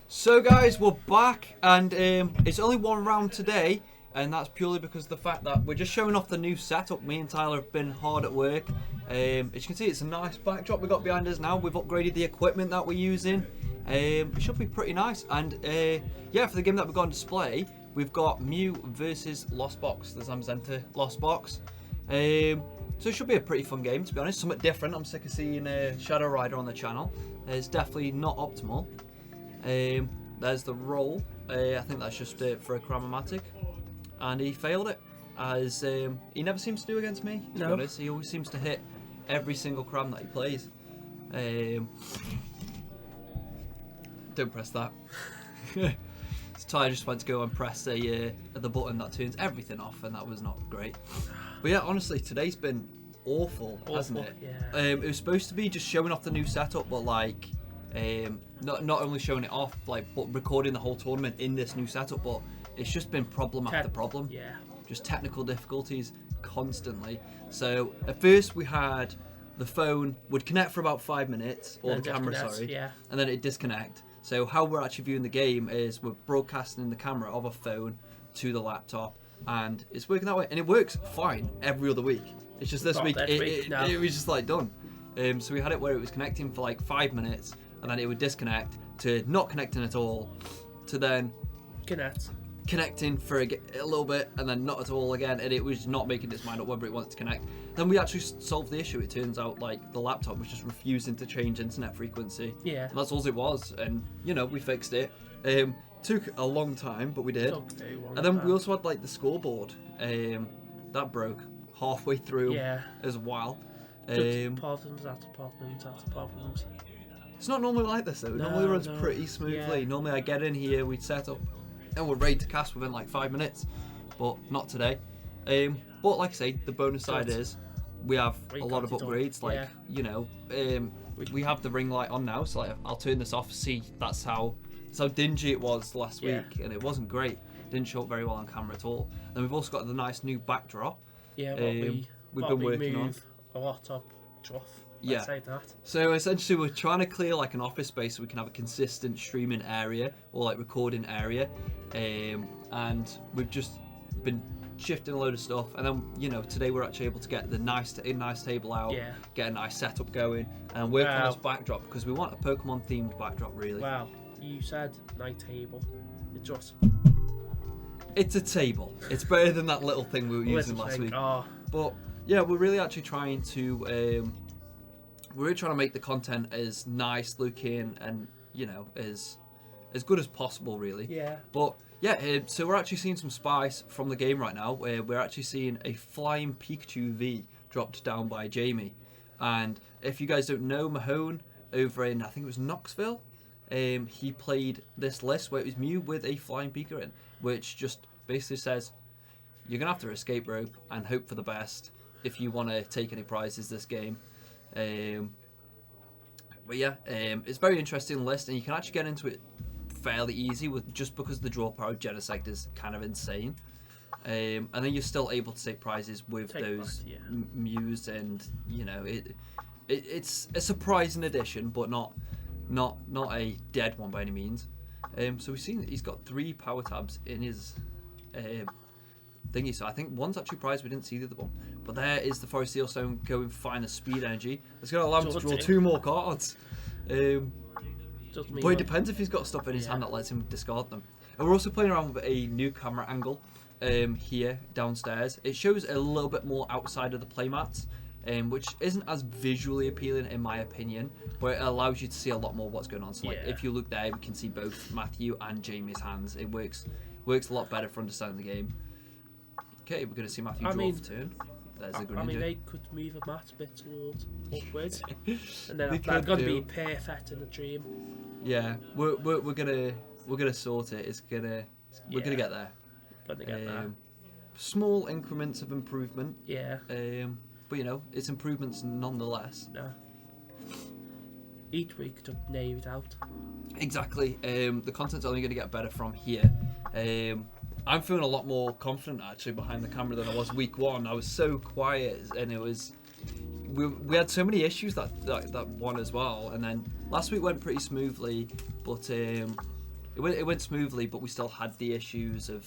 So guys, we're back, and it's only one round today, and that's purely because of the fact that we're just showing off the new setup. Me and Tyler have been hard at work. As you can see, it's a nice backdrop we got behind us now. We've upgraded the equipment that we're using. It should be pretty nice, and yeah, for the game that we've got on display, we've got Mew versus Lost Box, the Zamzenta Lost Box. So it should be a pretty fun game, to be honest. Something different. I'm sick of seeing Shadow Rider on the channel. It's definitely not optimal. There's the roll. I think that's just for a Chromatic, and he failed it, as he never seems to do against me, to be honest. He always seems to hit every single cram that he plays. Don't press that. So Ty just went to go and press the button that turns everything off, and that was not great. But yeah, honestly, today's been awful, hasn't it? Yeah. It was supposed to be just showing off the new setup, but like not only showing it off, like, but recording the whole tournament in this new setup. But it's just been problem after problem. Yeah. Just technical difficulties constantly. So at first we had the phone would connect for about 5 minutes, or the camera, sorry, yeah, and then it disconnect. So how we're actually viewing the game is we're broadcasting the camera of a phone to the laptop, and it's working that way, and it works fine every other week. It's just this week it was just like done. So we had it where it was connecting for like 5 minutes, and then it would disconnect, to not connecting at all, to then connecting for a little bit, and then not at all again, and it was not making its mind up whether it wanted to connect. Then we actually solved the issue. It turns out like the laptop was just refusing to change internet frequency. Yeah. And that's all it was, and you know, we fixed it. Took a long time, but we did. And then we also had like the scoreboard that broke halfway through as well. Problems after problems. It's not normally like this though. It normally runs pretty smoothly. Yeah. Normally I get in here, we'd set up, and we're ready to cast within like 5 minutes, but not today. But like I say, the bonus side is we have a lot of upgrades. Like you know, we have the ring light on now, so like, I'll turn this off. See, that's how dingy it was last week, and it wasn't great. Didn't show up very well on camera at all. Then we've also got the nice new backdrop. Yeah, we've been working on a lot of druff. Yeah. Say that. So essentially, we're trying to clear like an office space so we can have a consistent streaming area or like recording area, and we've just been shifting a load of stuff. And then you know, today we're actually able to get the nice table out, get a nice setup going, and work on this backdrop because we want a Pokemon themed backdrop, really. Wow, you said night table. It's a table. It's better than that little thing we were using last week. Oh. But yeah, we're really actually trying to make the content as nice looking and, you know, as good as possible, really. Yeah. But yeah, so we're actually seeing some spice from the game right now. We're actually seeing a Flying Pikachu V dropped down by Jamie. And if you guys don't know, Mahone over in, I think it was Knoxville, he played this list where it was Mew with a Flying Pika in, which just basically says you're going to have to escape rope and hope for the best if you want to take any prizes this game. But yeah, it's a very interesting list, and you can actually get into it fairly easy just because the draw power of Genesect is kind of insane. And then you're still able to take prizes with those Mews, and you know, it's a surprising addition, but not a dead one by any means. So we've seen that he's got 3 power tabs in his thingy, so I think one's actually prized. We didn't see the other one, but there is the Forest Seal Stone going for final speed energy. It's going to allow him to draw 2 more cards. But it depends if he's got stuff in his hand that lets him discard them. And we're also playing around with a new camera angle here downstairs. It shows a little bit more outside of the playmats, which isn't as visually appealing in my opinion, but it allows you to see a lot more what's going on. So like if you look there, we can see both Matthew and Jamie's hands. It works a lot better for understanding the game. Okay, we're going to see Matthew draw for turn. There's a I mean, they could move a mat a bit towards upwards, and then that's going to be perfect in the dream. Yeah, we're gonna sort it. We're gonna get there. Gonna get there. Small increments of improvement. Yeah. But you know, it's improvements nonetheless. No. Each week to nail it out. Exactly. The content's only going to get better from here. I'm feeling a lot more confident actually behind the camera than I was week 1. I was so quiet, and it was we had so many issues that one as well, and then last week went pretty smoothly, but it went smoothly, but we still had the issues of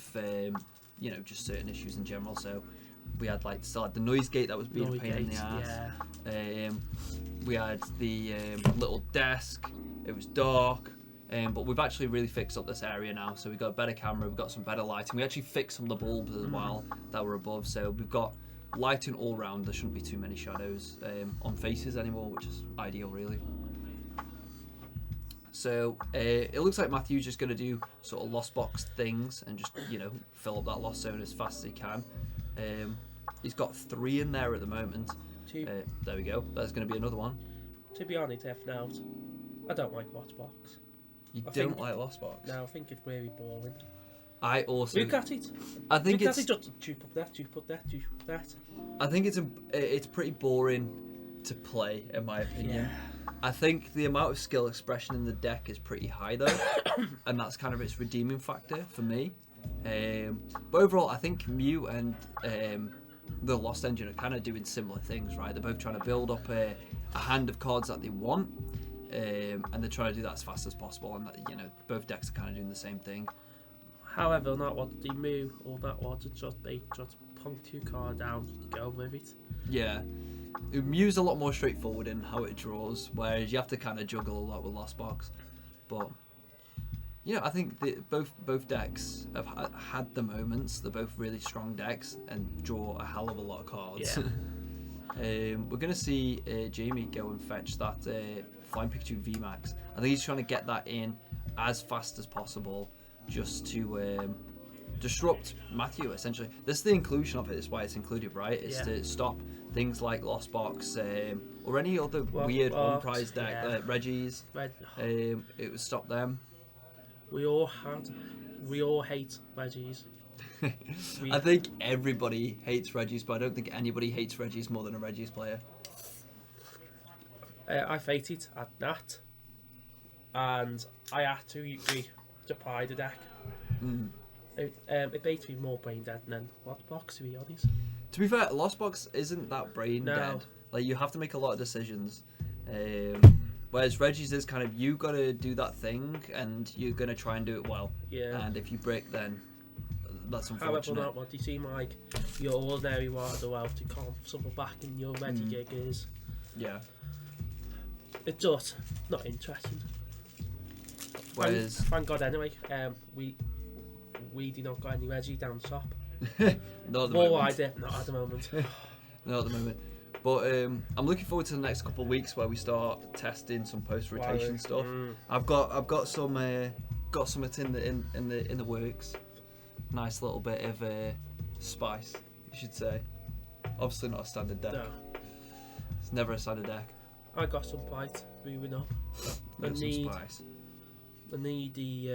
just certain issues in general. So we had still had the noise gate that was being a pain in the ass. Yeah. We had the little desk. It was dark. But we've actually really fixed up this area now, so we've got a better camera, we've got some better lighting. We actually fixed some of the bulbs as well that were above, so we've got lighting all round. There shouldn't be too many shadows on faces anymore, which is ideal really. So it looks like Matthew's just going to do sort of lost box things and just fill up that lost zone as fast as he can. He's got 3 in there at the moment. 2. There we go, there's going to be another one. To be honest, now I don't like lost box. You don't like lost box? No, I think it's really boring. I also look at it. I think it's just dupe up that. I think it's pretty boring to play, in my opinion. Yeah. I think the amount of skill expression in the deck is pretty high though, and that's kind of its redeeming factor for me. But overall, I think Mew and the Lost Engine are kind of doing similar things, right? They're both trying to build up a hand of cards that they want. And they're trying to do that as fast as possible, and that, both decks are kind of doing the same thing. However, not what they move or that what to just punk 2 cards down to go with it. Yeah, Mew's a lot more straightforward in how it draws, whereas you have to kind of juggle a lot with Lost Box. But I think both decks have had the moments. They're both really strong decks and draw a hell of a lot of cards. Yeah. We're going to see Jamie go and fetch that Flying Pikachu VMAX. I think he's trying to get that in as fast as possible just to disrupt Matthew, essentially. This is the inclusion of it, it's why it's included, right? It's to stop things like Lost Box or any other weird unprized deck, Reggie's. It would stop them. We all hate Reggie's. I think everybody hates Reggie's, but I don't think anybody hates Reggie's more than a Reggie's player. I fated at that, and I had to buy the deck. It basically more brain dead than Lost Box, to be honest. To be fair, Lost Box isn't that brain dead. You have to make a lot of decisions. Whereas Reggie's is kind of, you got to do that thing, and you're going to try and do it well. Yeah. And if you break, then that's unfortunate. However, what do you seem like your ordinary Warder well to comfortable back in your Reggie gig is? Yeah. It's just not interesting. Whereas, thank God anyway, we did not got any Reggie down top. Not at the moment. I did, not at the moment. Not at the moment. But I'm looking forward to the next couple of weeks where we start testing some post-rotation stuff. I've got something in the works. Nice little bit of spice, you should say. Obviously not a standard deck. No. It's never a standard deck. I got some bite moving up. I need spice. I need the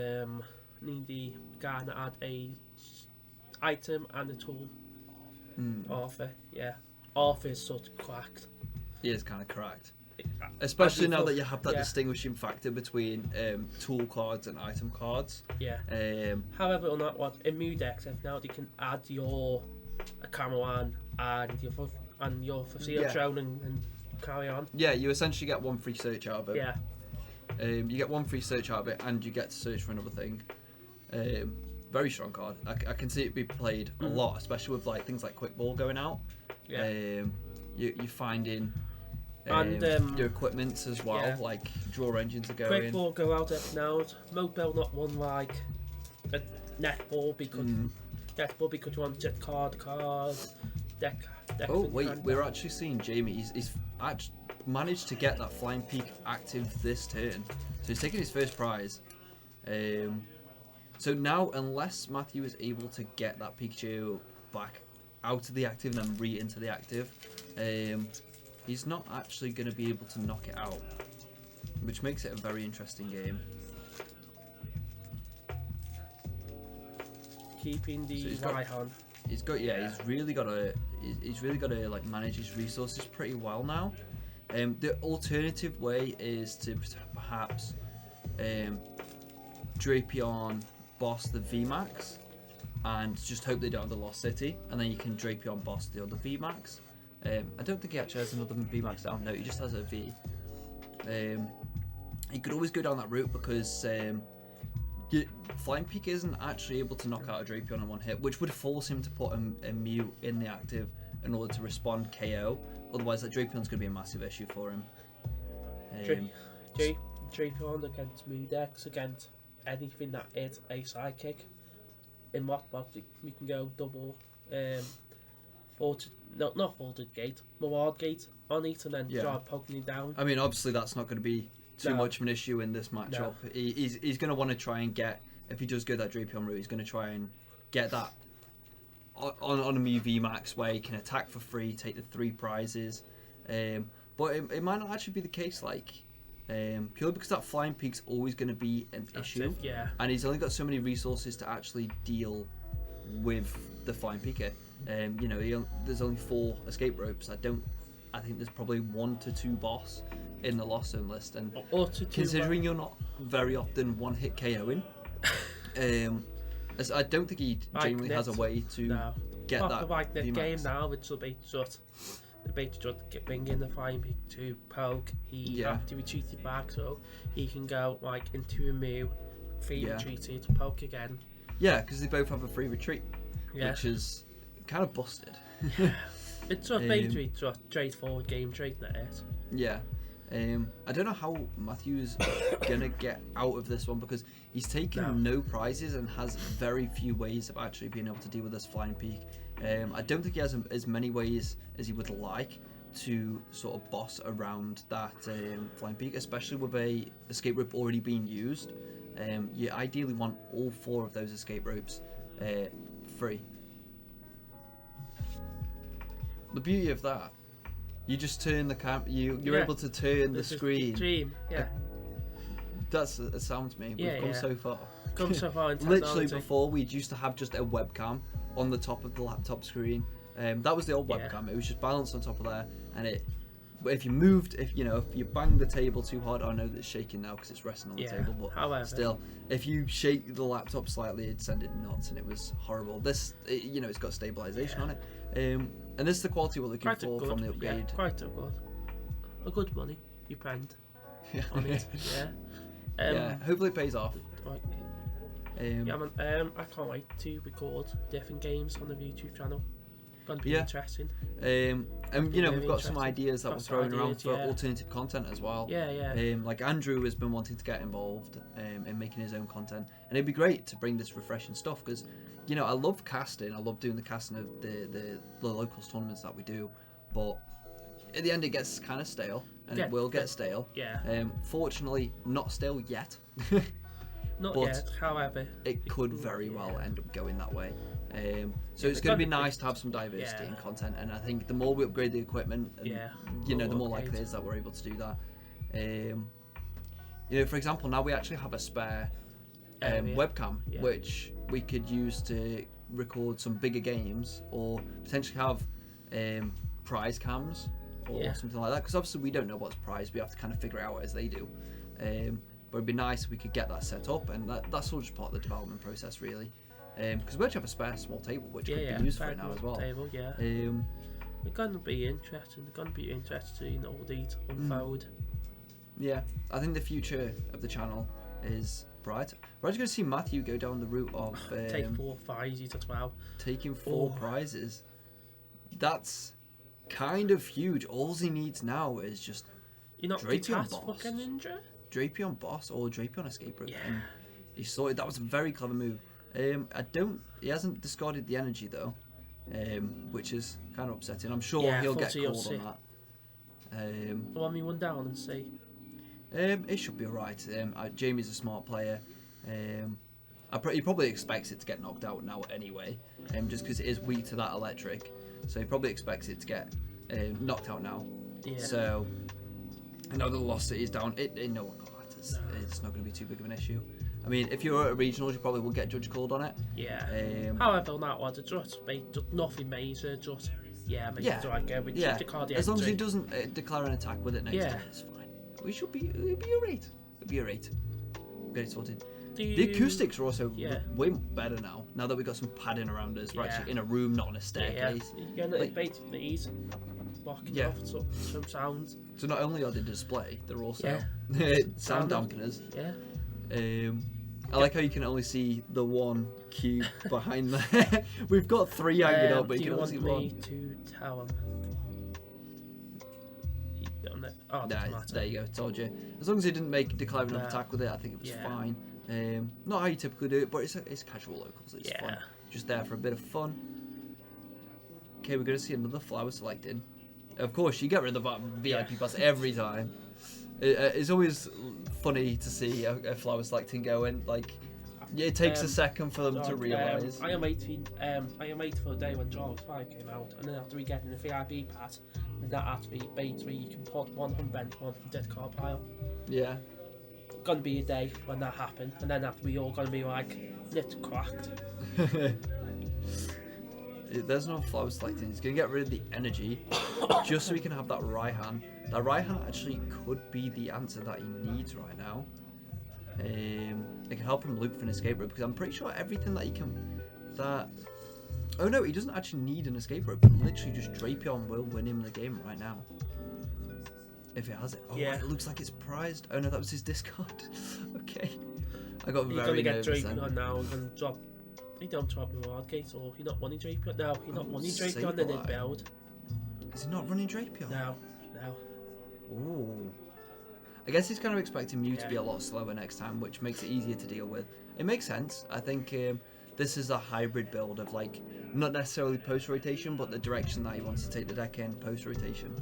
guy that had a item and a tool. Arthur, yeah. Arthur is sort of cracked. He is kind of cracked. Especially now that you have that distinguishing factor between tool cards and item cards. Yeah. However, on that one, in Mew decks, now they can add your Cameron and your Facile Drone and carry on. Yeah, you essentially get one free search out of it. Yeah. You get one free search out of it, and you get to search for another thing. Very strong card. I can see it be played a lot, especially with things like Quick Ball going out. Yeah. You're finding your equipments as well, like draw engines are going. Quick Ball go out now. Mobile not one like a netball because you want jet card, deck. Oh wait, we're actually seeing Jamie. He's actually managed to get that Flying Peak active this turn, so he's taking his first prize. So now, unless Matthew is able to get that Pikachu back out of the active and then into the active, he's not actually going to be able to knock it out, which makes it a very interesting game. Keeping the eye on. He's really got to like manage his resources pretty well now. The alternative way is to perhaps Drapion boss the VMAX and just hope they don't have the Lost City, and then you can Drapion boss the other VMAX. I don't think he actually has another V max down. No, he just has a V. He could always go down that route because Flying Peak isn't actually able to knock out a Drapion in one hit, which would force him to put a Mew in the active in order to respond KO. Otherwise, that Drapion's going to be a massive issue for him. Drapion against Mew decks, against anything that is a sidekick. In Mockbox, we can go double, not Folded Gate, Mawad Gate on it and then try poking him down. I mean, obviously, that's not going to be too much of an issue in this matchup. No. He's going to want to try and get, if he does go that Drapion route, he's going to try and get that on a Mew VMAX where he can attack for free, take the 3 prizes. But it might not actually be the case, purely because that Flying Peak's always going to be an issue. Yeah. And he's only got so many resources to actually deal with the Flying Peaker. There's only 4 escape ropes. I think there's probably 1 to 2 boss in the Lost Zone list, and considering you're not very often one-hit KOing, I don't think he genuinely has a way to get that. Like the game now, which will be just bring in the Flying Peak to poke. He have to retreat it back, so he can go into a Mew, free retreated, poke again. Yeah, because they both have a free retreat, which is kind of busted. It's just basically just straightforward game trade, that is. Yeah. I don't know how Matthew's gonna get out of this one because he's taken no prizes and has very few ways of actually being able to deal with this Flying Peak. I don't think he has as many ways as he would like to sort of boss around that Flying Peak, especially with a escape rope already being used. You ideally want all 4 of those escape ropes free. The beauty of that, you just turn the you're able to turn the screen. Dream, yeah. That's a sound to me. We've come so far. Come so far in technology. Literally before, we used to have just a webcam on the top of the laptop screen. That was the old webcam. It was just balanced on top of there, and if you moved, if you banged the table too hard, I know that it's shaking now because it's resting on the table, but however, still, if you shake the laptop slightly, it'd send it nuts, and it was horrible. This, it's got stabilization on it, and this is the quality we're looking for from the upgrade. Yeah, quite good. A good money you spend on it. Yeah. Hopefully it pays off. I can't wait to record different games on the YouTube channel. Gonna be interesting. And we've got some ideas that we're throwing around for alternative content as well. Like Andrew has been wanting to get involved in making his own content, and it'd be great to bring this refreshing stuff because I love casting. I love doing the casting of the locals tournaments that we do, but at the end it gets kind of stale, and it will get stale. Fortunately, not stale yet. Not yet, however. It could very well end up going that way. So it's going to be nice to have some diversity in content, and I think the more we upgrade the equipment, and, the more likely it is that we're able to do that. For example, now we actually have a spare webcam, which we could use to record some bigger games, or potentially have prize cams or something like that, because obviously we don't know what's prize, we have to kind of figure it out as they do. But it'd be nice if we could get that set up, and that's all just part of the development process, really. Because we actually have a spare small table which could be used for it now as well. Table, it's going to be interesting. It's going to be interesting all these unfold. Yeah, I think the future of the channel is bright. We're actually going to see Matthew go down the route of take 4 prizes as well. Taking 4 prizes. That's kind of huge. All he needs now is just Drapion boss. Drapion boss or Drapion escape rope. And he sorted. That was a very clever move. He hasn't discarded the energy though, which is kind of upsetting. I'm sure he'll get called on that. Want me one down and see? It should be alright. Jamie's a smart player. He probably expects it to get knocked out now anyway, just because it is weak to that electric. So he probably expects it to get knocked out now. So I know the velocity is down. It no one matters. It's not going to be too big of an issue. I mean, if you're at regionals, you probably will get judge called on it. However, on that one, it's just nothing major. Just as long as he doesn't declare an attack with it next time, it's fine. It'll be alright. It'll be alright. Get it sorted. The acoustics are also way better now that we've got some padding around us. We're actually in a room, not on a staircase. Basically, blocking off some sounds. So not only are they display, they're also sound dampeners. Yeah. I like how you can only see the one cube behind there. We've got 3 hanging up, but you can only see one. Do you want me to tell him? Oh, there you go, told you. As long as he didn't declare enough attack with it, I think it was fine. Not how you typically do it, but it's casual locals, it's fun. Just there for a bit of fun. Okay, we're going to see another flower selected. Of course, you get rid of the VIP pass every time. It's always funny to see a flower selecting going. Like, it takes a second for them to realise. I am waiting for the day when Jaws 5 came out, and then after we get in the VIP pass, and that has to be bait where you can put 100 on the dead card pile. Yeah. Gonna be a day when that happens, and then after we all gonna be like, it's cracked. There's no flower selecting. He's going to get rid of the energy just so he can have that Raihan. That Raihan actually could be the answer that he needs right now. It can help him loop for an escape rope, because I'm pretty sure everything that he can... Oh no, he doesn't actually need an escape rope. Literally just Drapion will win him the game right now. If it has it. Oh, it looks like it's prized. Oh no, that was his discard. Okay. I got very nervous then. He's going to get Drapion now and drop... He don't drop the Wild Gate, or he not running Drapion. No, he not running Drapion in his build. Is he not running Drapion? No. Ooh. I guess he's kind of expecting Mew to be a lot slower next time, which makes it easier to deal with. It makes sense. I think this is a hybrid build of, like, not necessarily post-rotation, but the direction that he wants to take the deck in post-rotation.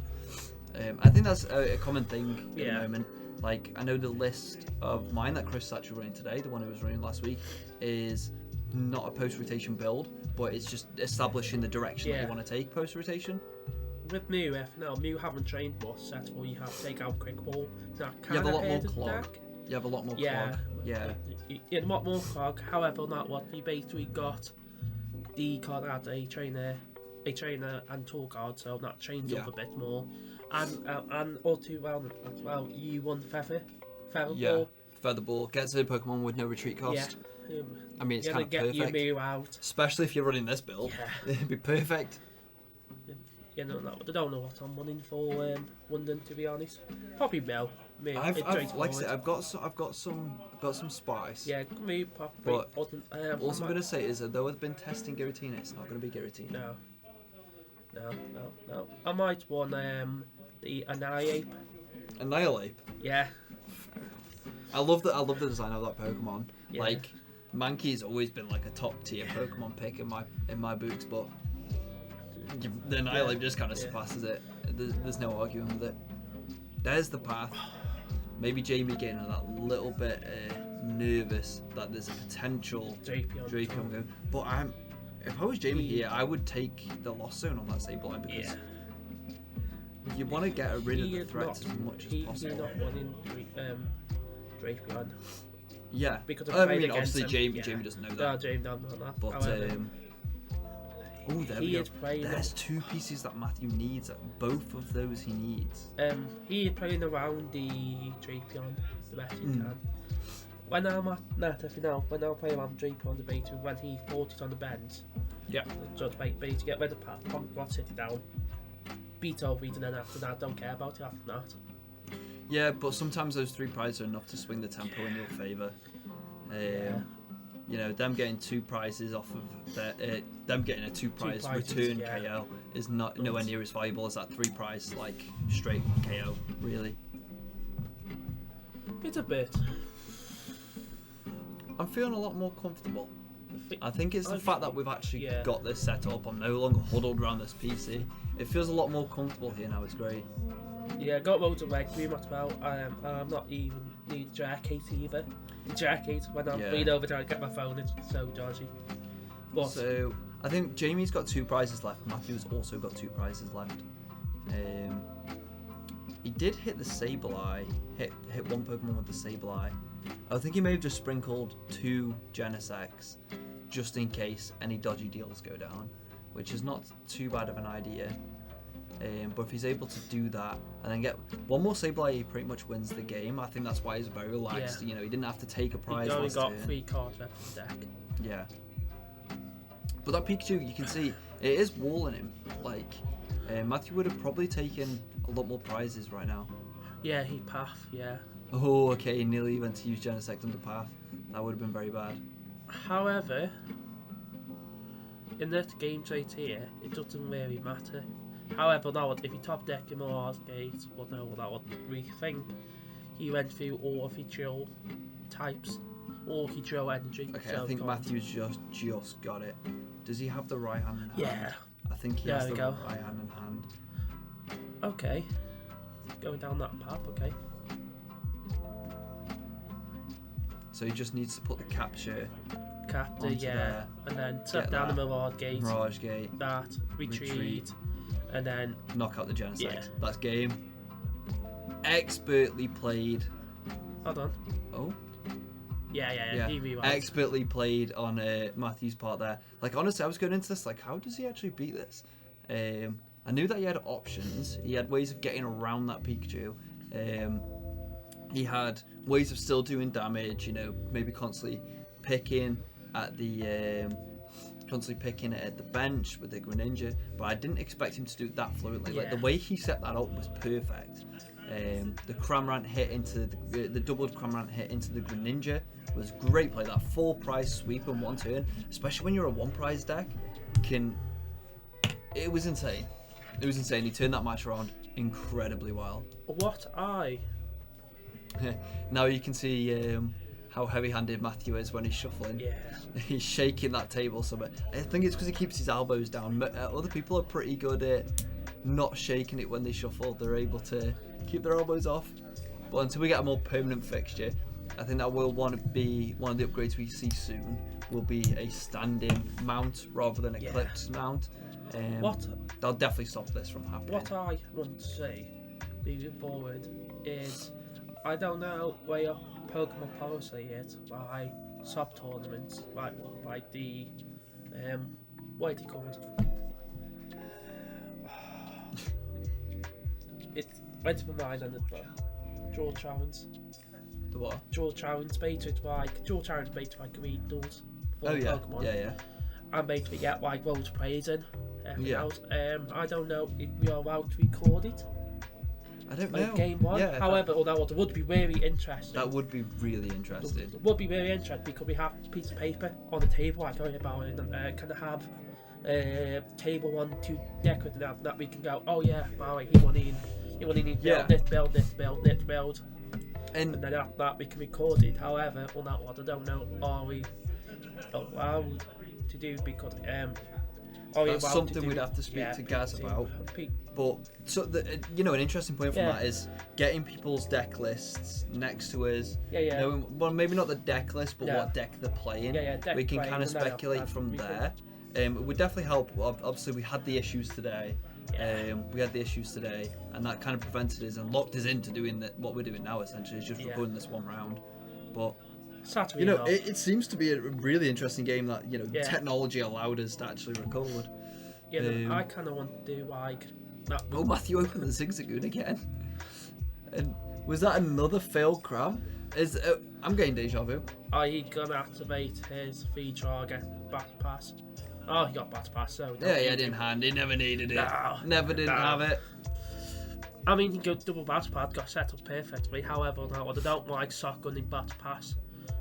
I think that's a common thing at the moment. Like, I know the list of mine that Chris is actually running today, the one he was running last week, is not a post-rotation build, but it's just establishing the direction that you want to take post-rotation. With Mew, Mew haven't trained more set, or you have to take out Quick Ball. You have a lot more clog. You have a lot more clog. Yeah. You have a lot more clog. However, on that one, you basically got the card that had a trainer and tool guard, so that trains up a bit more. And all too well, you won Feather Ball. Feather Ball gets a Pokemon with no retreat cost. I mean, it's kind of perfect. Your Mew out. Especially if you're running this build. It'd be perfect. I don't know what I'm running for London, to be honest. Probably Mel. I've got some spice. Yeah, me probably. But also going to say is that though I've been testing Giratina, it's not going to be Giratina. No. I might want the Annihilate. Annihilate. Yeah. I love the design of that Pokemon. Yeah. Like, Mankey's always been like a top tier Pokemon pick in my books, but the Annihilate just kind of surpasses it. There's no arguing with it. There's the path. Maybe Jamie getting a little bit nervous that there's a potential Drapion going. But if I was Jamie here, I would take the Lost Zone on that Sableye, because you want to get rid of the threats as much as possible. He's not wanting Drapion. Yeah, because obviously Jamie doesn't know that. No, Jamie doesn't know that. But there we go. There's 2 pieces that Matthew needs. Both of those he needs. He is playing around the Drapion the best he can. When I'm at when I play around Drapion the beta, when he fought it on the bends, just bait to get rid of Pat, got sit down, beat over it, and then after that, don't care about it after that. Yeah, but sometimes those 3 prizes are enough to swing the tempo in your favour. You know, them getting 2 prizes off of them getting a 2 prize return KO is nowhere near as valuable as that 3 prize like straight KO. Really, it's a bit. I'm feeling a lot more comfortable. I think it's the fact that we've actually got this set up. I'm no longer huddled around this PC. It feels a lot more comfortable here now. It's great. Yeah, got loads of leg room as well. I'm not even need Jarcade either. The Jarcade, when I'm leaning over trying to get my phone, it's so dodgy. But so I think Jamie's got 2 prizes left. Matthew's also got 2 prizes left. He did hit the Sableye. Hit one Pokemon with the Sableye. I think he may have just sprinkled 2 Genesects just in case any dodgy deals go down, which is not too bad of an idea. But if he's able to do that and then get one more Sableye, he pretty much wins the game. I think that's why he's very relaxed. You know, he didn't have to take a prize. He only got 3 cards left in the deck. Yeah. But that Pikachu, you can see, it is walling him. Like, Matthew would have probably taken a lot more prizes right now. Yeah, he Path, yeah. Oh, okay, he nearly went to use Genesect under Path. That would have been very bad. However, in this games right here, it doesn't really matter. However, now if you top deck him or Gate, well, no, that would rethink. He went through all of his drill types, all his drill energy. Okay, so I think Matthew's just got it. Does he have the right hand in hand? Yeah. I think he has the right hand in hand. Okay. Going down that path, okay. So he just needs to put the capture. Yeah. There, and then set down the Mirage Gate. That, retreat. And then knock out the Genesect. Yeah. That's game. Expertly played. Hold on. Oh. Yeah. He expertly played on Matthew's part there. Like honestly, I was going into this like, how does he actually beat this? I knew that he had options. He had ways of getting around that Pikachu. He had ways of still doing damage. You know, maybe constantly picking at the bench with the Greninja. But I didn't expect him to do it that fluently. Like the way he set that up was perfect. The Cramorant hit into the doubled Cramorant hit into the Greninja was great play. That full prize sweep in one turn, especially when you're a one prize deck, it was insane. It was insane. He turned that match around incredibly well. Now you can see how heavy-handed Matthew is when he's shuffling. Yeah. He's shaking that table so much. I think it's because he keeps his elbows down. Other people are pretty good at not shaking it when they shuffle. They're able to keep their elbows off. But until we get a more permanent fixture, I think that will want to be one of the upgrades we see soon. Will be a standing mount rather than a clipped mount. That'll definitely stop this from happening. What I want to say, moving forward, is I don't know where your Pokemon policy is by sub tournaments, like the what is it called? It's went to my mind on the Dual Challenge. The what? Dual Challenge beta, Dual Challenge beta like Regionals. Pokemon. Yeah. And basically get like loads of players in. Else. I don't know if we are allowed to record it. I don't know. Game one. Yeah, however, that would be really interesting. That would be really interesting. It would be really interesting because we have a piece of paper on the table. I told you about it. And kind of have table 1, 2 deck with that we can go. Oh yeah, Barry, he want to build this build. And then after that we can record it. However, on that one, I don't know. Are we allowed to do because that's something we'd have to speak to Gaz about. But so an interesting point from that is getting people's deck lists next to us. Well, maybe not the deck list, but what deck they're playing. We can kind of speculate from there. It would definitely help. Obviously, we had the issues today. And that kind of prevented us and locked us into doing what we're doing now. Essentially, is just recording this one round. But it seems to be a really interesting game that technology allowed us to actually record. I kind of want to do like that. Oh, Matthew opened the Zigzagoon again. And was that another failed cram? I'm getting deja vu. Are you gonna activate his feature or get Battle Pass? Oh, he got Battle Pass, so he had it in hand. He never needed it. Didn't have it. I mean, he got double Battle Pass, got set up perfectly. However, I don't like shotgunning Battle Pass.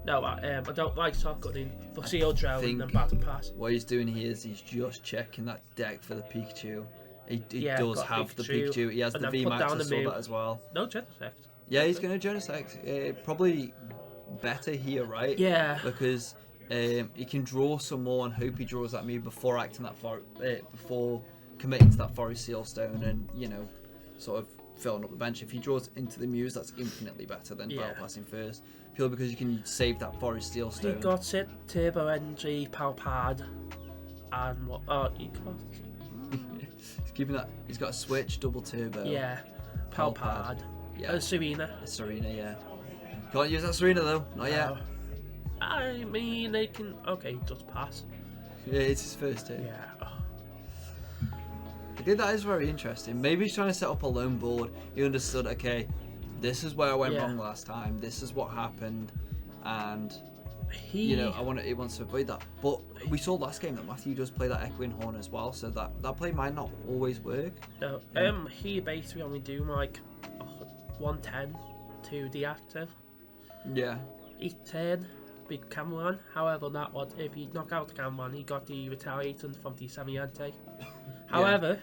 No, I don't like shotgunning for Seal Drone and Battle Pass. What he's doing here is he's just checking that deck for the Pikachu. He does have the Pikachu. He has the VMAX, I saw that as well. No Genesect. Yeah, he's going to Genesect. Probably better here, right? Yeah. Because he can draw some more and hope he draws at me before acting that before committing to that Forest Seal Stone and, sort of filling up the bench. If he draws into the Muse, that's infinitely better than Battle Passing first. Purely because you can save that Forest Steel Stone. He got it, Turbo Energy, Palpad, and what? Oh, he got. He's keeping that. He's got a Switch, double Turbo. Yeah, Palpad. Yeah. And Serena. Yeah. Can't use that Serena though. Not yet. I mean, they can. Okay, just pass. Yeah, it's his first turn. Yeah. He did that. Is very interesting. Maybe he's trying to set up a lone board. He understood. Okay. This is where I went wrong last time. This is what happened, and He wants to avoid that. But we saw last game that Matthew does play that echoing horn as well, so that play might not always work. No, he basically only do like 110 to deactive. Yeah. Each turn, big Cameron. However, that one, if he knock out the Cameron, he got the retaliating from the semi-ante. However,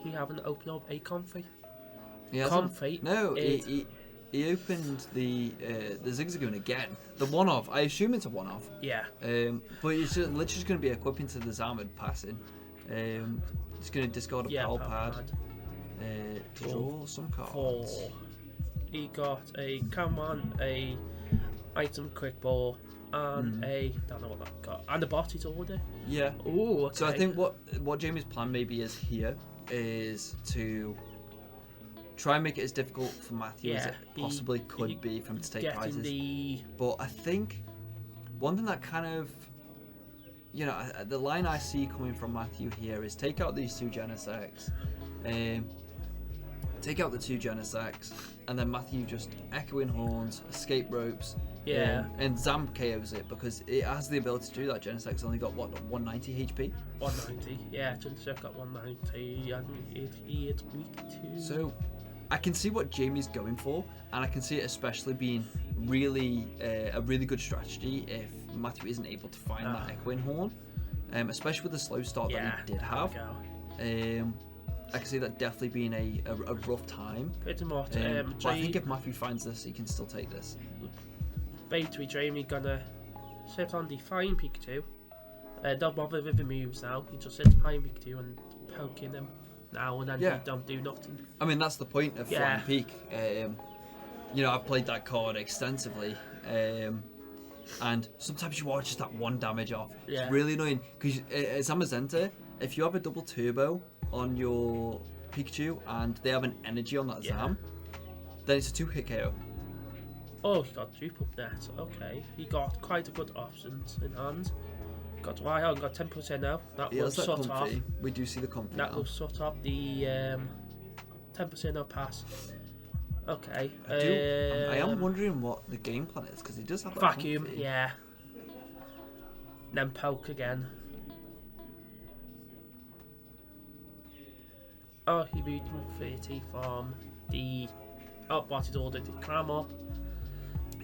he haven't opened up a comfy. Comfy. No, he opened the Zigzagoon again. The one-off. I assume it's a one-off. Yeah. But it's literally just going to be equipping to the Zamad passing. It's going to discard a power pad. To draw some cards. He got a Cameron, a item quick ball, and don't know what that got, and a body's order. Yeah. Oh, okay. So I think what Jamie's plan maybe is here is to try and make it as difficult for Matthew as it possibly could be for him to take prizes. But I think one thing that kind of, the line I see coming from Matthew here is take out these 2 Genesects, take out the 2 Genesects, and then Matthew just echoing horns, escape ropes, and Zam KOs it because it has the ability to do that. Genesect's only got 190 HP. 190, yeah. Genesect got 190, and he is weak too. So I can see what Jamie's going for, and I can see it especially being really a really good strategy if Matthew isn't able to find that echoing horn, especially with the slow start that he did have. I can see that definitely being a rough time. Pretty much. But I think if Matthew finds this, he can still take this. Basically, Jamie gonna sit on the Flying Pikachu. Don't bother with the moves now. He just sits Flying Pikachu and poking him now and then. He don't do nothing. I mean, that's the point of Flying Peak. I've played that card extensively. And sometimes you want just that 1 damage off. Yeah. It's really annoying because as Amazenta, if you have a double turbo on your Pikachu and they have an energy on that Zam, then it's a 2-hit KO. Oh, he got dupe up there. So, okay, he got quite a good options in hand. Got Raihan, got 10% now. That will sort off. We do see the comfy. That will sort off the 10% now pass. Okay. I am wondering what the game plan is because he does have that vacuum. comfy. Yeah. Then poke again. Oh, he moved 130 from the what he's ordered to cram up.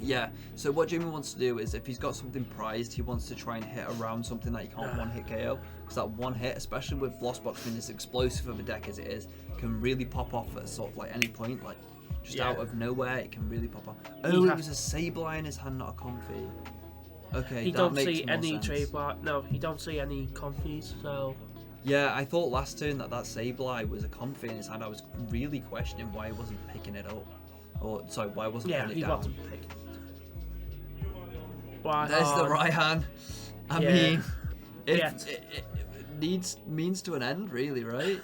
Yeah, so what Jamie wants to do is if he's got something prized, he wants to try and hit around something that he can't 1-hit KO. Because that 1 hit, especially with Lost Box being as explosive of a deck as it is, can really pop off at sort of like any point, like just out of nowhere, it can really pop off. Oh, it was a Sableye in his hand, not a comfy. Okay, he that don't makes see more any sense. trademark. No, he don't see any comfies, so... Yeah, I thought last turn that Sableye was a comfy in his hand. I was really questioning why he wasn't picking it up. Or, sorry, why he wasn't putting it down. Wasn't picking There's the Raihan. I mean, it means to an end, really, right?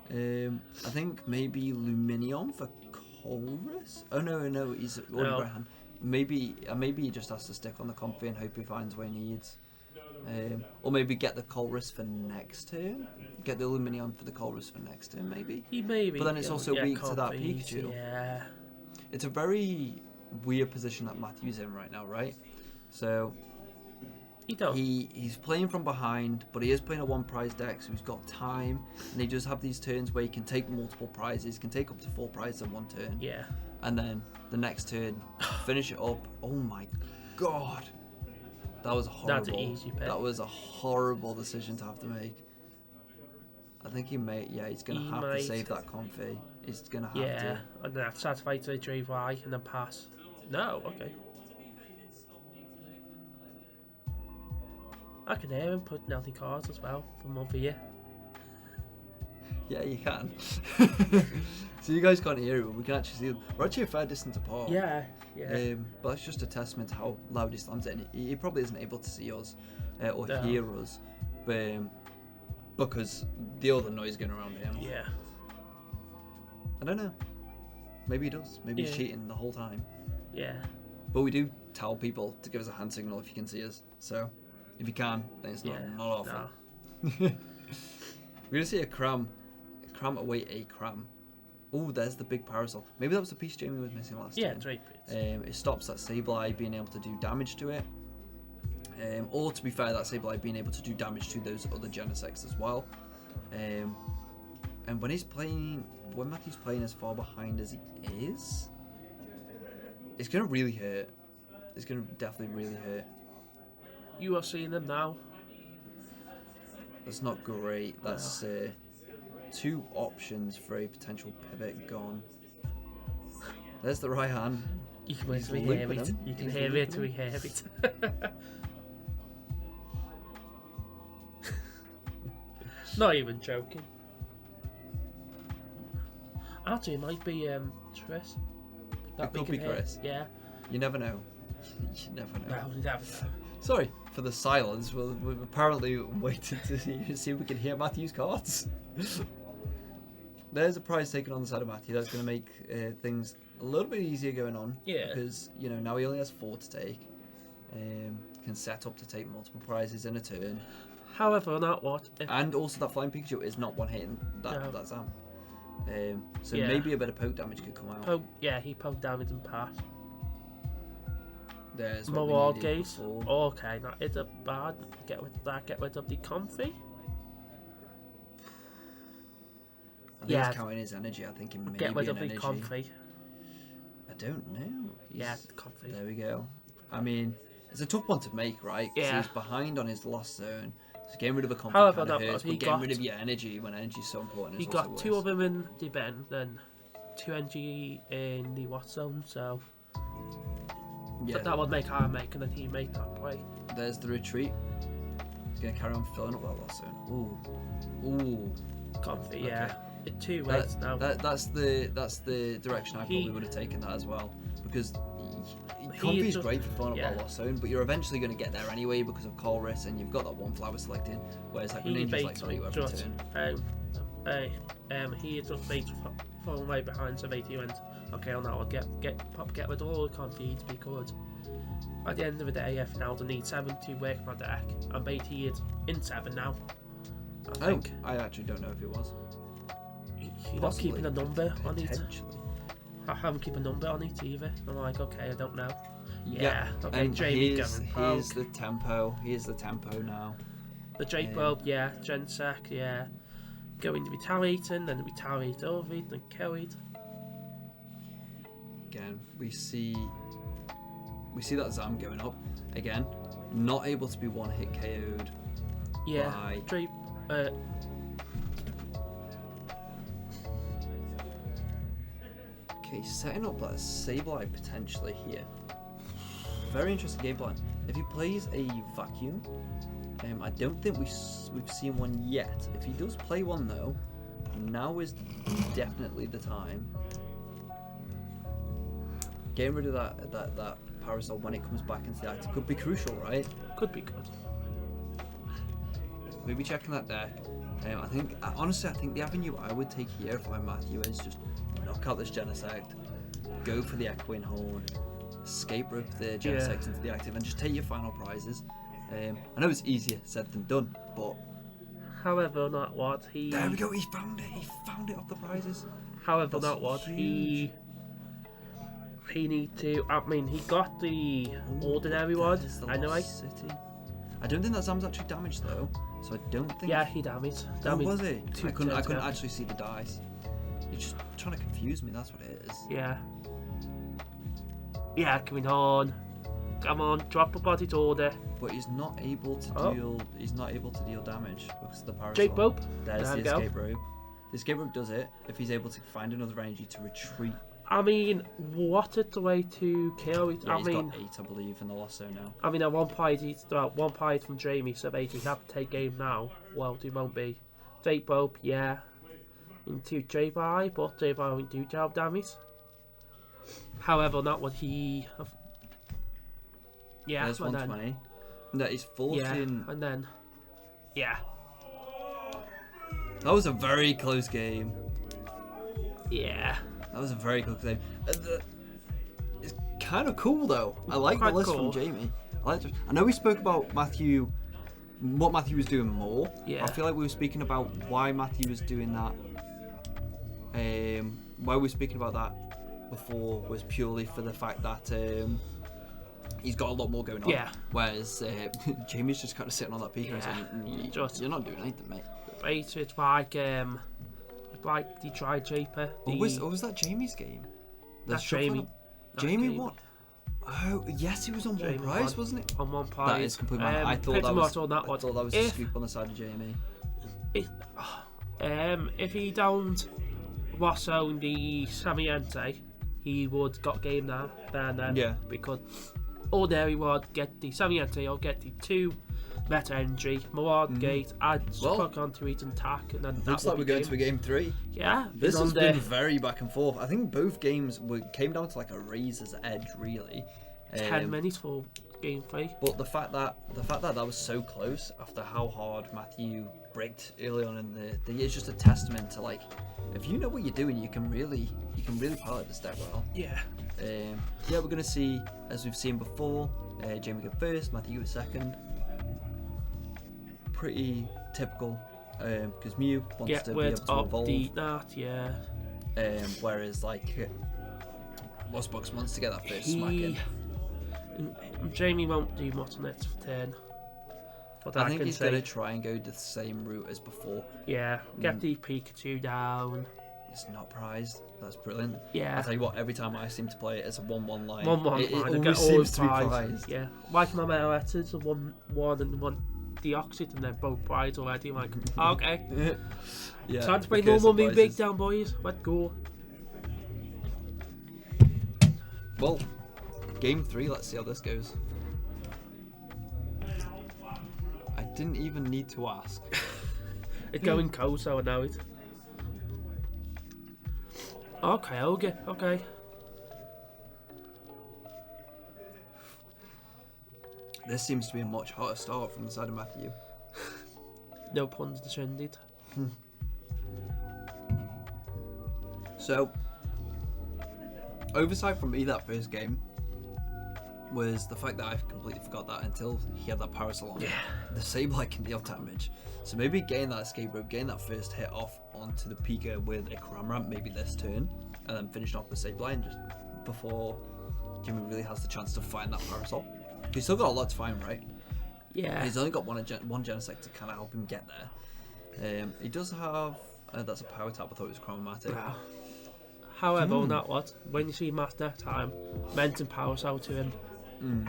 I think maybe Luminion for Colress? Oh, no, he's already Raihan. Maybe he just has to stick on the comfy and hope he finds what he needs. Or maybe get the Colress for next turn. Get the Luminion for the Colress for next turn, maybe. But then it's also weak to that Pikachu. Yeah. It's a very weird position that Matthew's in right now, right? So he's playing from behind, but he is playing a 1-prize deck, so he's got time, and he does have these turns where he can take multiple prizes, can take up to 4 prizes in 1 turn. Yeah. And then the next turn, finish it up. Oh my god. That was horrible. That's an easy pick. That was a horrible decision to have to make. I think he's going to have to save that comfy. He's going to have to. Yeah, and then have to satisfy to the Y and then pass. No, okay. I can hear him putting out the cards as well from over here. Yeah, you can. So you guys can't hear him, we can actually see them. We're actually a fair distance apart. Yeah. But it's just a testament to how loud he slams it. And he probably isn't able to see us or hear us, because the other noise going around him. Yeah. I don't know. Maybe he does. Maybe he's cheating the whole time. Yeah. But we do tell people to give us a hand signal if you can see us. So if you can, then it's not awful. No. We're gonna see a cram away a cram. Oh, there's the big parasol. Maybe that was the piece Jamie was missing last time. Yeah, it's right. It stops that Sableye being able to do damage to it. Or to be fair, that Sableye being able to do damage to those other Genesects as well. And when Matthew's playing as far behind as he is, it's going to really hurt. It's going to definitely really hurt. You are seeing them now. That's not great. That's 2 options for a potential pivot gone. There's the right hand. You can wait till we hear it. You can hear it till we hear it. Not even joking. Actually, it might be Chris. It could be Chris. Yeah. You never know. You never know. No, you never know. Sorry for the silence. We've apparently waited to see if we can hear Matthew's cards. There's a prize taken on the side of Matthew. That's going to make things a little bit easier going on. Yeah. Because, now he only has 4 to take. Can set up to take multiple prizes in a turn. However, not what. And also that Flying Pikachu is not one hitting that Zam. So maybe a bit of poke damage could come out. He poked damage and passed. There's more wild gaze. Okay, that is a bad. Get rid of that. Get rid of the comfy. I think he's counting his energy. I think he may get rid be of an the energy. comfy. I don't know. Comfy. There we go. I mean, it's a tough one to make, right? Yeah. He's behind on his lost zone. So getting rid of a comfy However, kind of hurts, but getting rid of your energy when energy is so important. He got 2 of them in the bend, then 2 energy in the what zone. So that would make I make, and then he make that play. There's the retreat. He's gonna carry on filling up that lost zone. Ooh. Comfy, okay. Yeah. 2 ways now. That's the direction I probably would have taken that as well, because comfy is great for filling up that lost zone, but you're eventually going to get there anyway because of Colress, and you've got that 1 flower selected, whereas like Greninja's like value every turn. He just bait falling right behind, so Beatty went, okay, I'll now get rid of all the comfy to be good. At the end of the day, if now I need 7 to work my deck, and Beatty is in 7 now. I actually don't know if it was. You're not keeping a number on it. I haven't kept a number on it either. I'm like, okay, I don't know. Yeah. Okay, and Jamie here's the tempo. Here's the tempo now. The Drake Bulb, Gensec, going to retaliating, then retaliate over it, then kill it. Again, we see that Zam going up. Again, not able to be one hit KO'd. Yeah. By... Drake. Okay, setting up that Sableye potentially here. Very interesting game plan. If he plays a vacuum, I don't think we've seen one yet. If he does play one though, now is definitely the time. Getting rid of that Parasol when it comes back into the act could be crucial, right? Could be good. Maybe checking that deck. Honestly, I think the avenue I would take here if I'm Matthew is just knock out this Genesect, go for the Echoing Horn, escape rope the Genesect into the active, and just take your final prizes. I know it's easier said than done, but... However, not what he... There we go, he found it! He found it off the prizes. However, not what he need to... I mean, he got the ordinary one, anyway. City. I don't think that Zam's actually damaged, though, so I don't think... Yeah, he damaged. Oh, was he? I couldn't actually see the dice. You're just trying to confuse me, that's what it is. Yeah. Yeah, coming on. Come on, drop a body to order. But he's not able to deal. He's not able to deal damage because of the Parasol. Escape rope. There's the escape rope. The escape rope does it if he's able to find another energy to retreat. I mean, what is the way to kill it? Yeah, he's got 8, I believe, in the lost zone now. I mean, at one point from Jamie, so basically have to take game now. Well, it won't be. Escape rope, yeah. Into J-By, but J-By won't do job damage. However, not what he... Yeah, there's 120. No, he's forcing... Yeah, and then... Yeah. That was a very close game. Yeah. That was a very close game. It's kind of cool, though. I like the list from Jamie. I know we spoke about Matthew... What Matthew was doing more. Yeah. I feel like we were speaking about why Matthew was doing that. Why we were speaking about that before was purely for the fact that he's got a lot more going on. Yeah. Whereas Jamie's just kind of sitting on that peak and saying, "You're not doing anything, mate." It's like the dry draper. Was that Jamie's game? That's Jamie. Jamie won. Oh yes, he was on Jamie one prize, won. wasn't it? On one prize. That is completely mad. I thought that was a scoop on the side of Jamie. If he don't was on the Samiente, he would got game now. Then yeah. Because ordinary would get the Samiente or get the 2 meta energy, Mawad Gate, add Sprock onto it and tack, and then looks like we're going to a game 3. Yeah. This has been very back and forth. I think both games came down to like a razor's edge, really. 10 minutes for game 3. But the fact that was so close after how hard Matthew bricked early on in the it's just a testament to, like, if you know what you're doing, you can really pilot this deck well. Yeah. We're gonna see, as we've seen before, Jamie go first, Matthew go second. Pretty typical, because Mew wants to be able to evolve. Whereas like Lost Box wants to get that first smack in. Jamie won't do much on next turn. I think he's going to try and go the same route as before. Yeah, get the Pikachu down. It's not prized. That's brilliant. Yeah. I tell you what, every time I seem to play it as a 1-1 line, 1-1 line, it always seems to be prized. Yeah, like my letters, a 1-1 and 1 Deoxys, and they're both prized already. I'm like, okay. Yeah. Time to play normal Mew Breakdown, boys. Let's go. Well, game 3, let's see how this goes. I didn't even need to ask. It's going cold, so I know it. Okay. This seems to be a much hotter start from the side of Matthew. No puns descended. So, oversight from me that first game was the fact that I completely forgot that until he had that Parasol on. Yeah. The Sableye can deal damage. So maybe getting that escape rope, getting that first hit off onto the Pika with a Cramorant maybe this turn, and then finishing off with Sableye and just before Jimmy really has the chance to find that Parasol. He's still got a lot to find, right? Yeah. He's only got one Genesect to kind of help him get there. He does have... that's a Power Tap. I thought it was Chromatic. Wow. However, on that one, when you see Master time, mention Power Cell to him,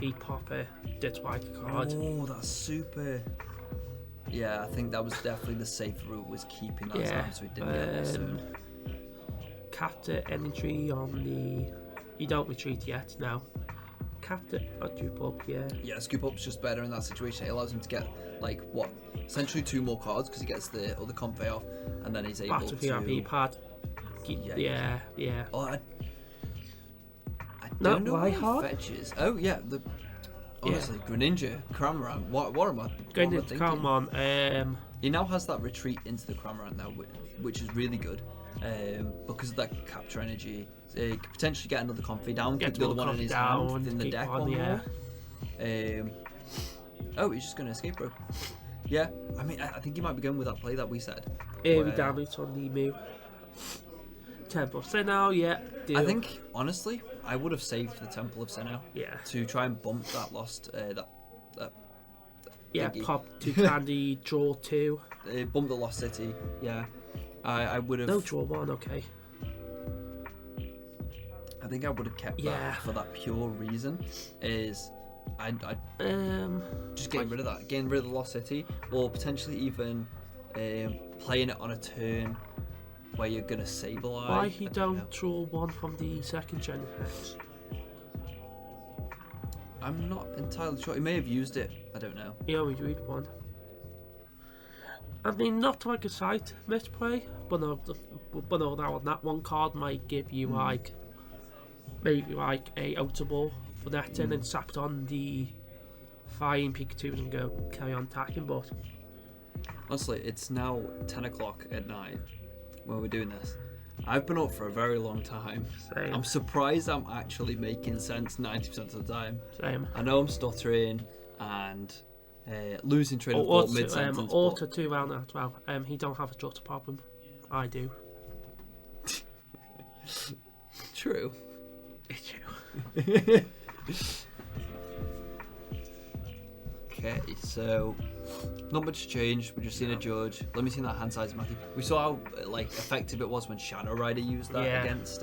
he pop a Ditwike card. Oh, that's super. Yeah, I think that was definitely the safe route, was keeping that time so he didn't get this soon. Capture energy on the... You don't retreat yet, no. Capture or Scoop Up, yeah. Yeah, Scoop Up's just better in that situation. It allows him to get, like, what? Essentially 2 more cards, because he gets the other Comfey off, and then he's able to... PRP pad. Yeah. Oh, I don't know why hard fetches. Oh yeah, honestly, Greninja, Cramorant. What am I? Greninja, come on. He now has that retreat into the Cramorant now, which is really good. Because of that capture energy, he could potentially get another Comfey down, keep the other one in his hand within the deck one more. He's just gonna escape rope. Yeah, I mean, I think he might be going with that play that we said. We damage on the Mew. 10% Sinnoh, yeah. Deal. I think, honestly, I would have saved the Temple of Sinnoh. Yeah. To try and bump that lost, thingy. Pop 2 candy, draw 2. Bump the Lost City, yeah. I would have... No, draw 1, okay. I think I would have kept that for that pure reason, is... I'd just getting rid of that. Getting rid of the Lost City, or potentially even playing it on a turn where you're gonna Sableye. Why he don't draw 1 from the 2nd gen hex? I'm not entirely sure. He may have used it. I don't know. He only drew 1. I mean, not like a sight misplay, but no, that one card might give you like maybe like a outer ball for that and then sapped on the flying Pikachu and go carry on attacking. But honestly, it's now 10 o'clock at night when we're doing this. I've been up for a very long time. Same. I'm surprised I'm actually making sense 90% of the time. Same. I know I'm stuttering and losing train of thought mid-sentence. Auto 2 round as well. He don't have a stutter problem. I do. True. It's true. Okay, so not much changed. We're just seeing a judge. Let me see that hand size, Matthew. We saw how like effective it was when Shadow Rider used that against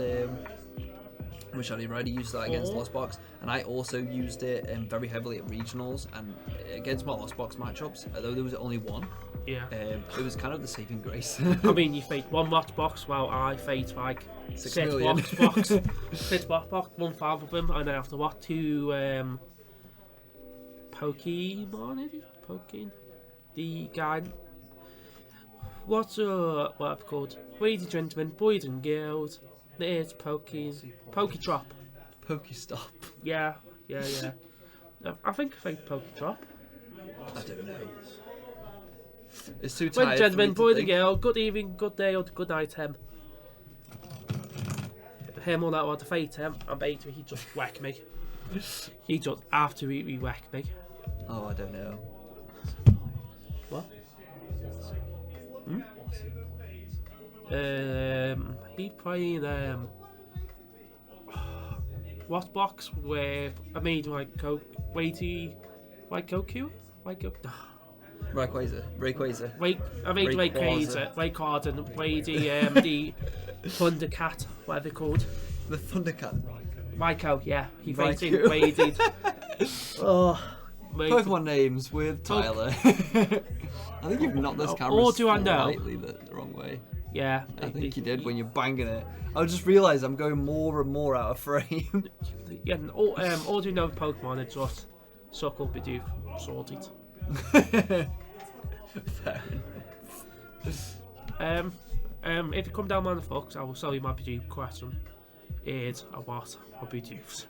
Lost Box, and I also used it very heavily at regionals and against my Lost Box matchups. Although there was only one. Yeah. It was kind of the saving grace. I mean, you fate one Lost Box, while I fate like 6 million. Lost Box, 6 Lost Box, 1/5 of them, and then after what 2 Pokemon? The guy. What's what I've called? Ladies and gentlemen, boys and girls, there's Poketrop. Pokestop. Yeah. I think Poketrop. I don't know. It's too tired. Ladies and gentlemen, boys and girls, good evening, good day, or good night, him or that want to fight him, and basically he just whack me. He just absolutely whack me. Oh, I don't know. What? He playing Lost Box with I made like Goku. Rayquaza. I made Rayquaza and played the Thundercat, whatever they're called. The Thundercat. Raikou, yeah. He rated. Oh. Pokemon names with Tyler. I think you've knocked this camera slightly the wrong way. Yeah. I think you did when you're banging it. I just realised I'm going more and more out of frame. Yeah, and all do you know of Pokemon is just Suckle, Bidoof, sorted. Fair enough. If you come down Manaflux, I will sell you my Bidoof question. Is a what? A Bidoofs.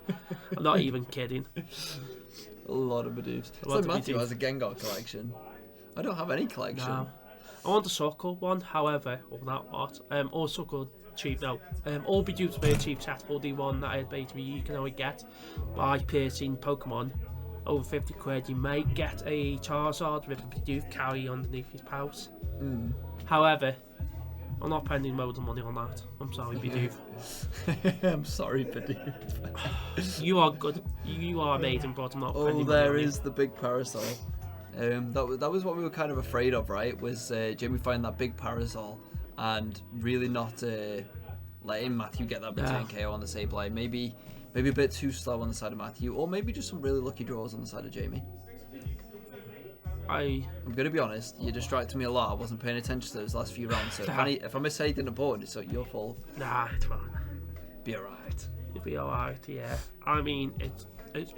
I'm not even kidding. A lot of Bidoofs. So Matthew has a Gengar collection. I don't have any collection. No. I want the Suckle one, however, or that what? All Suckle cheap now. All Bidoofs very cheap chatable. The one that I basically you can only get by piercing Pokemon over 50 quid. You may get a Charizard with a Bidoof carry underneath his pouch. However, I'm not spending loads of money on that. I'm sorry, Bidoof. I'm sorry, Bidoof. You are good. You are amazing, but I'm not spending money on there is the big parasol. That was what we were kind of afraid of, right? Was Jamie finding that big parasol and really not letting Matthew get that return KO on the Sableye. Maybe a bit too slow on the side of Matthew, or maybe just some really lucky draws on the side of Jamie. I'm gonna be honest, you distracted me a lot. I wasn't paying attention to those last few rounds, so if I miss anything on the board, it's your fault. Nah, it's fine. Be alright. You'll be alright, yeah. I mean, it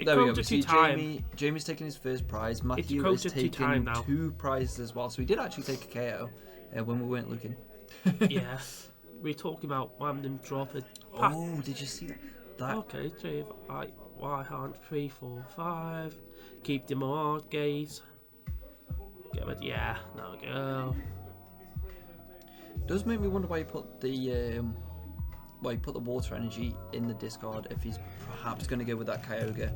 there we go. To see time. Jamie's taking his first prize. Matthew is taking 2 prizes as well, so he did actually take a KO when we weren't looking. Yeah, we're talking about random dropping. Oh, did you see that? Okay, 3, Y hand 3, 4, 5. Keep them on gaze. Get rid. Yeah, there we go. Does make me wonder why he put the water energy in the discard if he's perhaps going to go with that Kyogre.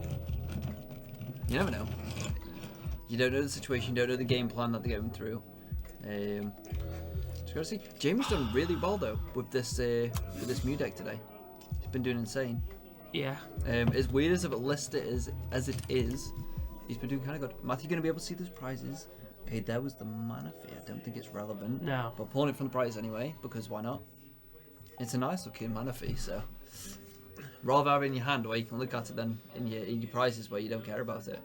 You never know. You don't know the situation, you don't know the game plan that they're going through. Just gotta see. Jamie's done really well though with this Mew deck today. He's been doing insane. Yeah. As weird as of a list as it is, he's been doing kind of good. Matthew gonna be able to see those prizes. Okay, there was the Manaphy. I don't think it's relevant. No. But pulling it from the prize anyway, because why not? It's a nice looking Manaphy, so rather have it in your hand where you can look at it than in your prizes where you don't care about it.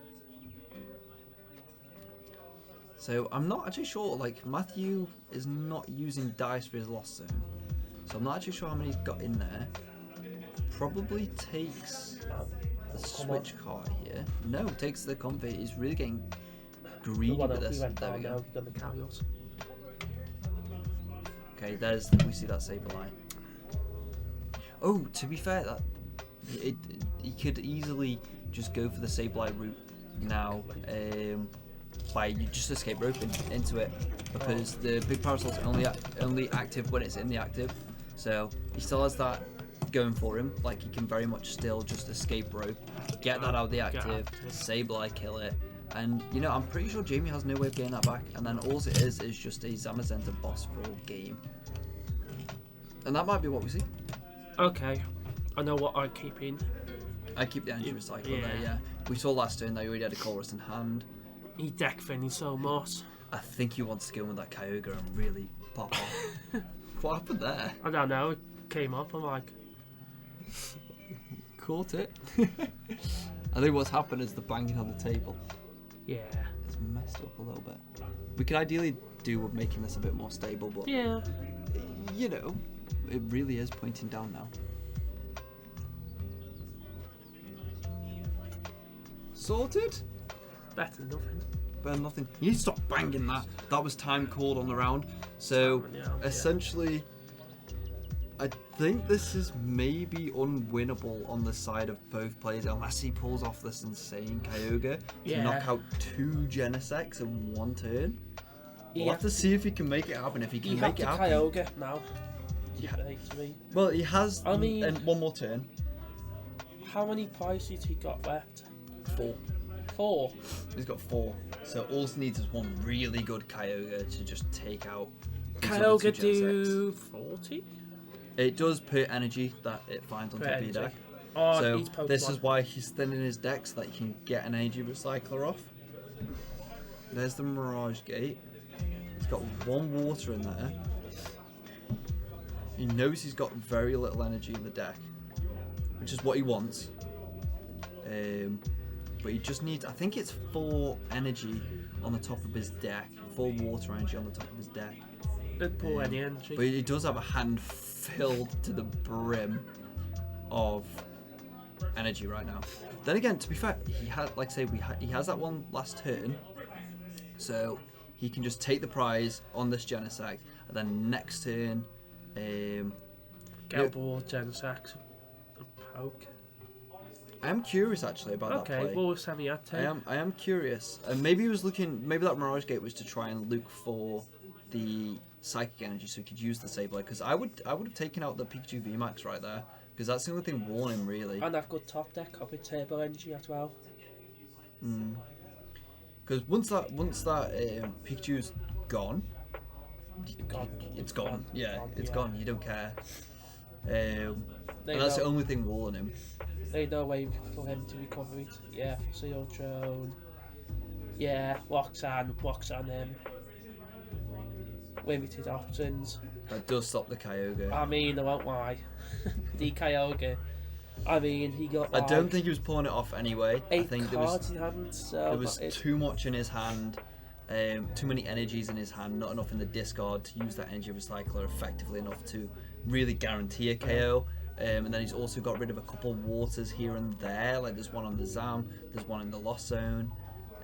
So I'm not actually sure, like Matthew is not using dice for his Lost Zone. So I'm not actually sure how many he's got in there. Probably takes the switch card here. No, takes the Comfort. He's really getting greedy with this. There we go. Okay, we see that Sableye. Oh, to be fair, he could easily just go for the Sableye route now. By you just escape roping into it, because the big parasol's only active when it's in the active, so he still has that going for him. Like he can very much still just escape rope, get that out of the active, Sableye kill it, and you know I'm pretty sure Jamie has no way of getting that back. And then all it is just a Zamazenta boss full game, and that might be what we see. Okay, I know what I'm keeping. I keep the energy recycler there. Yeah, we saw last turn that he already had a Colress in hand. He deck Finny so much. I think he wants to go with that Kyogre and really pop off. What happened there? I don't know. It came up. I'm like, caught it. I think what's happened is the banging on the table. Yeah. It's messed up a little bit. We could ideally do with making this a bit more stable, but yeah, you know, it really is pointing down now. Sorted? Better than nothing. Better than nothing. You need to stop banging that. That was time called on the round. So, essentially, I think this is maybe unwinnable on the side of both players unless he pulls off this insane Kyogre to knock out 2 Genesects in one turn. We'll have to see if he can make it happen. If he can make it happen. Kyogre now. Yeah. Well, he has one more turn. How many prizes he got left? 4. 4? He's got 4. So all he needs is one really good Kyogre to just take out. Kyogre do 40? It does per energy that it finds on top of your deck. Oh, so this is why he's thinning his deck so that he can get an energy recycler off. There's the Mirage Gate. He's got 1 water in there. He knows he's got very little energy in the deck, which is what he wants. But he just needs, I think it's 4 energy on the top of his deck, 4 water energy on the top of his deck. Don't pull any energy. But he does have a hand filled to the brim of energy right now. Then again, to be fair, he had, like say, he has that one last turn, so he can just take the prize on this Genesect, and then next turn, get ball, Genesect, and poke. I am curious actually about that play. Okay, well, Sammy had to. I am curious. Maybe he was looking. Maybe that Mirage Gate was to try and look for the psychic energy, so he could use the Sableye. Because I would have taken out the Pikachu VMAX right there. Because that's the only thing warning him really. And I've got top deck up with turbo energy as well. Because once that Pikachu's gone, it's gone. Yeah, it's gone. You don't care. And that's the only thing warning him. There's no way for him to recover it. Yeah, Seal Drone. Yeah, Roxanne, limited options. That does stop the Kyogre. I mean, I won't lie. The Kyogre. I mean, he got. I don't think he was pulling it off anyway. 8 I think cards in hand, so there was too much in his hand. Too many energies in his hand, not enough in the discard to use that energy recycler effectively enough to really guarantee a KO. And then he's also got rid of a couple waters here and there, like there's one on the Zam, there's one in the Lost Zone.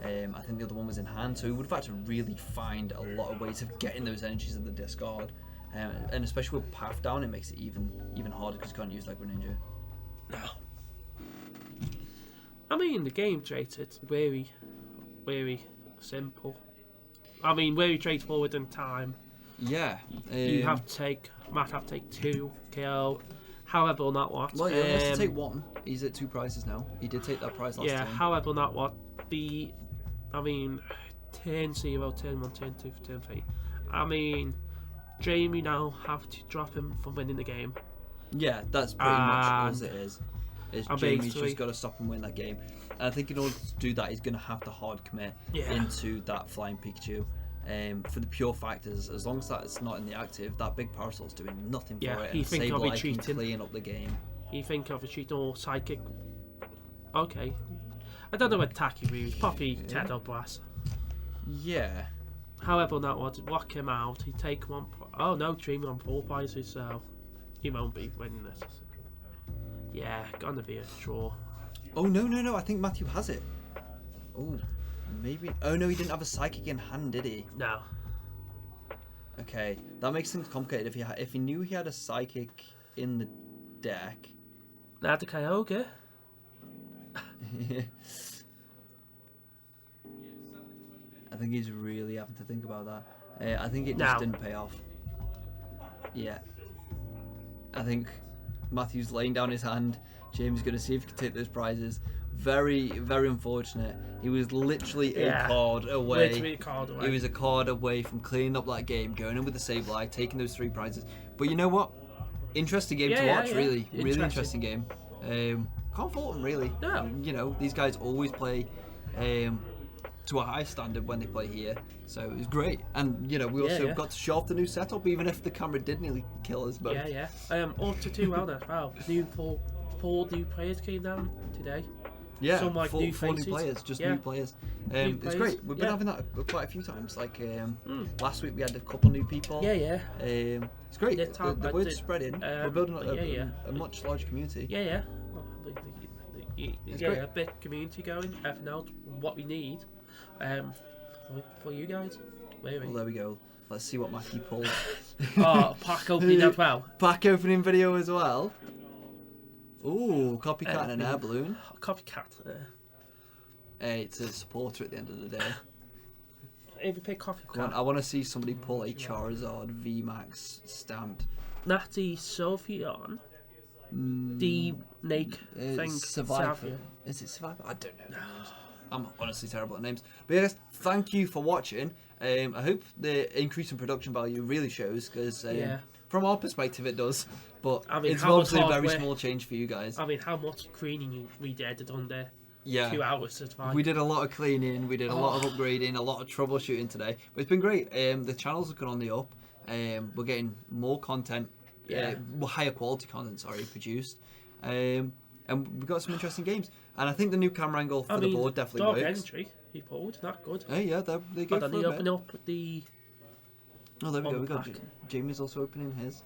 I think the other one was in hand, so he would have had to really find a lot of ways of getting those energies in the discard. And especially with Path Down, it makes it even harder because you can't use like Greninja. No. I mean, the game's rated very, very simple. I mean, very straightforward in time. Yeah. You have to take, Matt have to take 2 KO. However, not what. Well, he has to take 1. He's at 2 prizes now. He did take that prize last time. Yeah, however, not what. I mean, turn 0, turn 1, turn 2, turn 3. I mean, Jamie now have to drop him from winning the game. Yeah, that's pretty much all it is. Jamie's just got to stop and win that game. And I think in order to do that, he's going to have to hard commit into that Flying Pikachu. For the pure fact is, as long as that's not in the active, that big Parasol's doing nothing for it. He think of it can clean up the game. He think of it cheating or psychic. Okay. I don't know what attack he used. Probably Tedo Blast. Yeah. However, that was lock him out. He take 1. Oh no, Dream on 4 prizes, so he won't be winning this. Yeah, gonna be a draw. Oh no! I think Matthew has it. Oh. Maybe. Oh no, he didn't have a psychic in hand, did he? No. Okay, that makes things complicated. If he knew he had a psychic in the deck. Now the Kyogre. I think he's really having to think about that. I think it just didn't pay off. Yeah. I think Matthew's laying down his hand. James is going to see if he can take those prizes. Very, very unfortunate. He was literally a card away. He was a card away from cleaning up that game, going in with the Sableye, taking those 3 prizes. But you know what? Interesting game to watch, really. Really interesting game. Can't fault him, really. No. You know, these guys always play to a high standard when they play here. So it was great. And, you know, we also got to show off the new setup, even if the camera did nearly kill us both. Yeah. Also too well as well. Four new players came down today. Yeah, some like four new players, just new players. It's great. We've been having that quite a few times. Like last week we had a couple new people. Yeah. It's great. The word's spreading. We're building a much larger community. Yeah. A big community going. Now what we need for you guys. Well, there we go. Let's see what Matthew pulls. Pack opening as well. Pack opening video as well. Ooh, copycat and an air balloon. Copycat. Hey, it's a supporter at the end of the day. If you pick copycat, I want to see somebody pull a Charizard VMAX stamped. Natty Sylveon. The Nake thing. Survivor. Is it Survivor? I don't know. I'm honestly terrible at names. But yes, thank you for watching. I hope the increase in production value really shows, because from our perspective it does. But I mean, it's obviously a very small change for you guys. I mean, how much cleaning we did under 2 hours? We did a lot of cleaning, we did a lot of upgrading, a lot of troubleshooting today. But it's been great. The channels have gone on the up. We're getting more content, higher quality content, produced. And we've got some interesting games. And I think the new camera angle for the board definitely works. Entry, he pulled, not good. Hey, yeah, they go for it. Open up the... Oh, there we go. Jamie's also opening his.